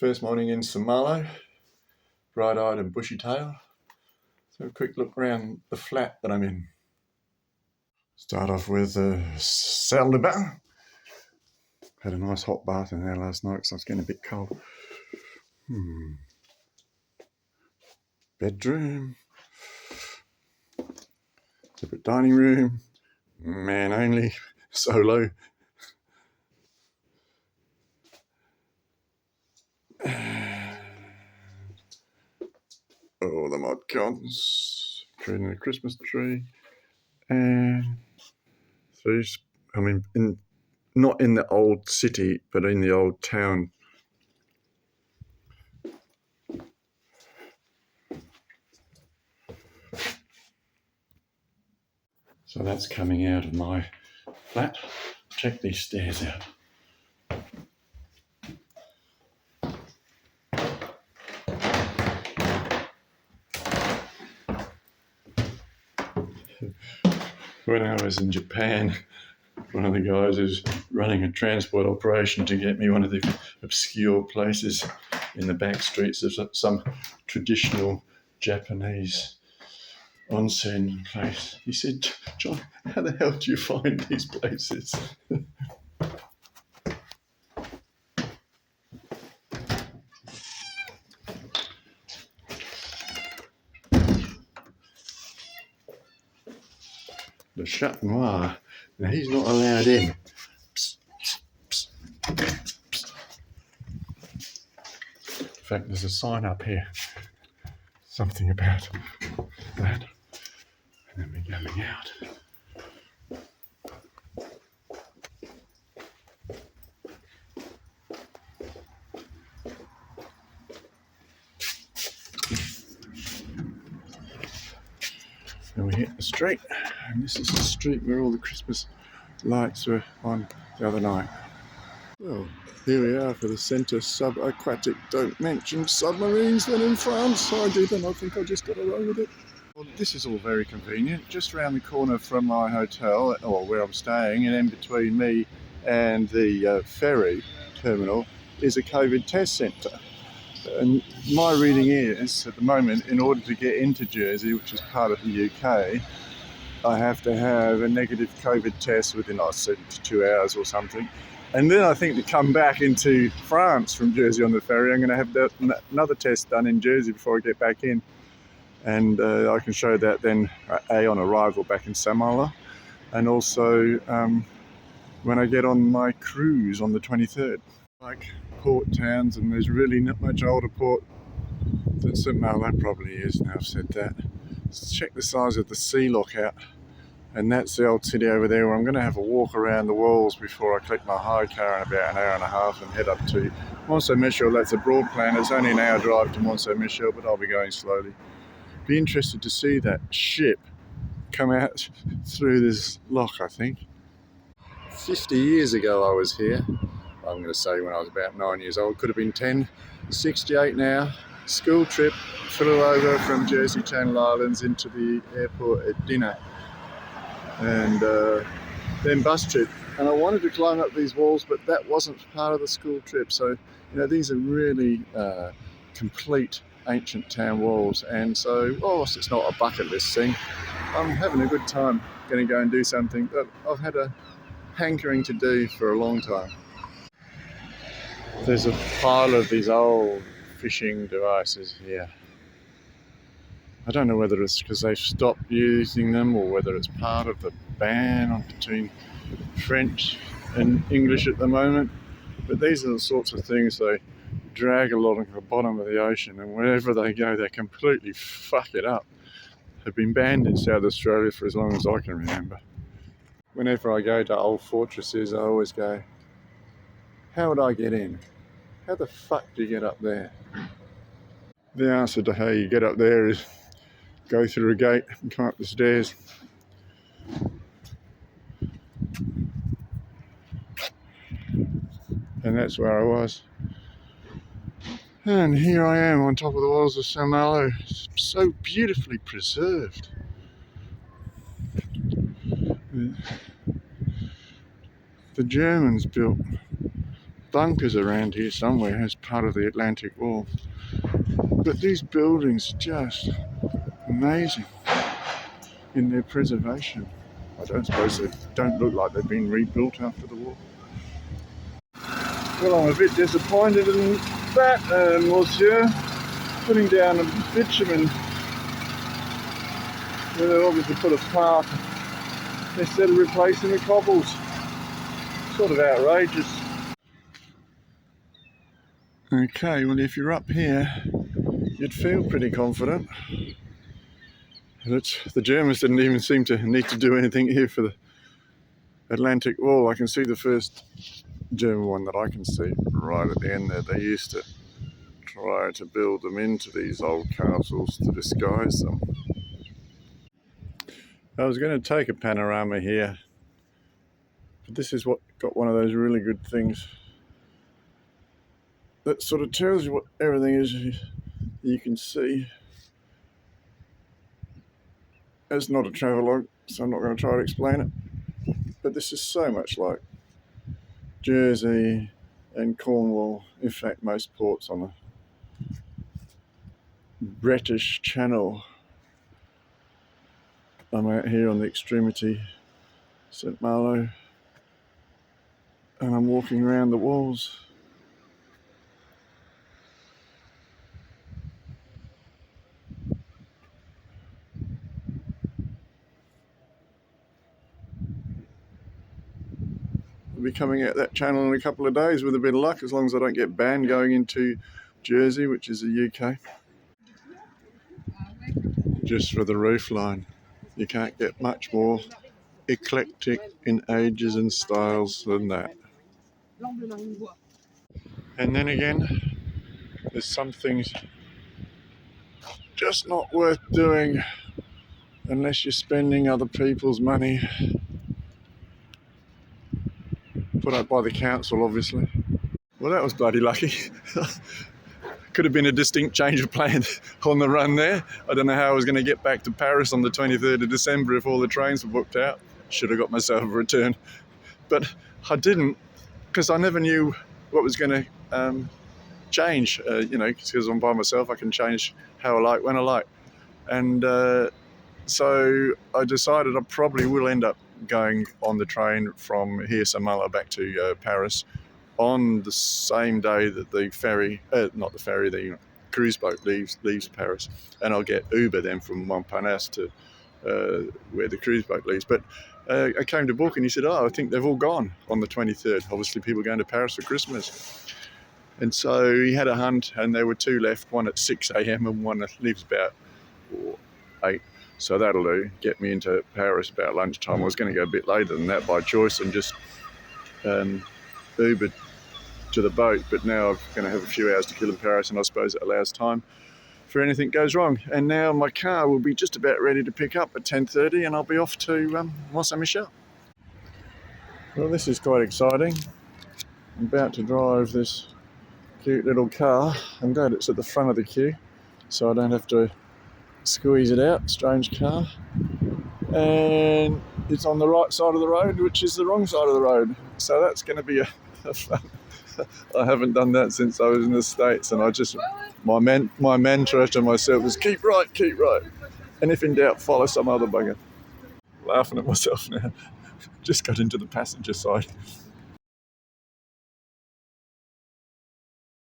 First morning in Malo, bright-eyed and bushy-tailed. So a quick look around the flat that I'm in. Start off with a salle de bain. Had a nice hot bath in there last night because I was getting a bit cold. Bedroom. Separate dining room. Man only. Solo. Oh, the mod cons. Creating a Christmas tree. And not in the old city, but in the old town. So that's coming out of my flat. Check these stairs out. When I was in Japan, one of the guys who's running a transport operation to get me one of the obscure places in the back streets of some traditional Japanese onsen place. He said, "John, how the hell do you find these places?" Le chat noir. Now he's not allowed in. Psst, psst, psst, psst. In fact, there's a sign up here. Something about that. And then we're going out. And we hit the street, and this is the street where all the Christmas lights were on the other night. Well, here we are for the centre subaquatic. Don't mention submarines when in France. I did, and I think I just got away with it. Well, this is all very convenient. Just around the corner from my hotel, or where I'm staying, and in between me and the ferry terminal is a COVID test centre. And my reading is, at the moment, in order to get into Jersey, which is part of the UK, I have to have a negative COVID test within 72 hours or something. And then I think to come back into France from Jersey on the ferry, I'm going to have another test done in Jersey before I get back in. And I can show that then, on arrival back in Samoa, and also when I get on my cruise on the 23rd. Like port towns, and there's really not much older port than St Malo. That probably is, now I've said that. Let's check the size of the sea lock out, and that's the old city over there where I'm going to have a walk around the walls before I collect my hire car in about an hour and a half and head up to Mont Saint-Michel. That's a broad plan. It's only an hour drive to Mont Saint-Michel, but I'll be going slowly. Be interested to see that ship come out through this lock, I think. 50 years ago I was here. I'm going to say when I was about 9 years old, could have been 10, 68 now. School trip, flew over from Jersey Channel Islands into the airport at dinner, and then bus trip. And I wanted to climb up these walls, but that wasn't part of the school trip. So, these are really complete ancient town walls. And so, whilst it's not a bucket list thing, I'm having a good time going to go and do something that I've had a hankering to do for a long time. There's a pile of these old fishing devices here. I don't know whether it's because they've stopped using them or whether it's part of the ban between French and English at the moment, but these are the sorts of things they drag along the bottom of the ocean, and wherever they go they completely fuck it up. They've been banned in South Australia for as long as I can remember. Whenever I go to old fortresses, I always go, how would I get in? How the fuck do you get up there? The answer to how you get up there is go through a gate and come up the stairs. And that's where I was. And here I am on top of the walls of St Malo, so beautifully preserved. The Germans built bunkers around here somewhere as part of the Atlantic Wall. But these buildings are just amazing in their preservation. I don't suppose they don't look like they've been rebuilt after the war. Well, I'm a bit disappointed in that, monsieur. Putting down a bitumen, they obviously put a path instead of replacing the cobbles. Sort of outrageous. Okay, well, if you're up here, you'd feel pretty confident. The Germans didn't even seem to need to do anything here for the Atlantic Wall. I can see the first German one that I can see right at the end there. They used to try to build them into these old castles to disguise them. I was going to take a panorama here, but this is what got one of those really good things that sort of tells you what everything is you can see. It's not a travelogue, so I'm not going to try to explain it, but this is so much like Jersey and Cornwall, in fact most ports on the British Channel. I'm out here on the extremity, St Malo, and I'm walking around the walls. I'll be coming out that channel in a couple of days with a bit of luck, as long as I don't get banned going into Jersey, which is the UK. Just for the roofline, you can't get much more eclectic in ages and styles than that. And then again, there's some things just not worth doing unless you're spending other people's money, put up by the council obviously. Well, that was bloody lucky. Could have been a distinct change of plan on the run there. I don't know how I was going to get back to Paris on the 23rd of December if all the trains were booked out. Should have got myself a return. But I didn't, because I never knew what was going to change. Because I'm by myself, I can change how I like, when I like. And so I decided I probably will end up going on the train from here, St Malo, back to Paris on the same day that the cruise boat leaves Paris, and I'll get Uber then from Montparnasse to where the cruise boat leaves. But I came to book and he said, I think they've all gone on the 23rd. Obviously people going to Paris for Christmas. And so he had a hunt and there were two left, one at 6 a.m. and one that leaves about 8. So that'll do, get me into Paris about lunchtime. I was going to go a bit later than that by choice and just Ubered to the boat, but now I'm going to have a few hours to kill in Paris, and I suppose it allows time for anything goes wrong. And now my car will be just about ready to pick up at 10:30 and I'll be off to Mont Saint-Michel. Well, this is quite exciting. I'm about to drive this cute little car. I'm glad it's at the front of the queue so I don't have to squeeze it out. Strange car. And it's on the right side of the road, which is the wrong side of the road. So that's going to be a fun. I haven't done that since I was in the States, and my mantra to myself was keep right, and if in doubt, follow some other bugger. Laughing at myself now. Just got into the passenger side.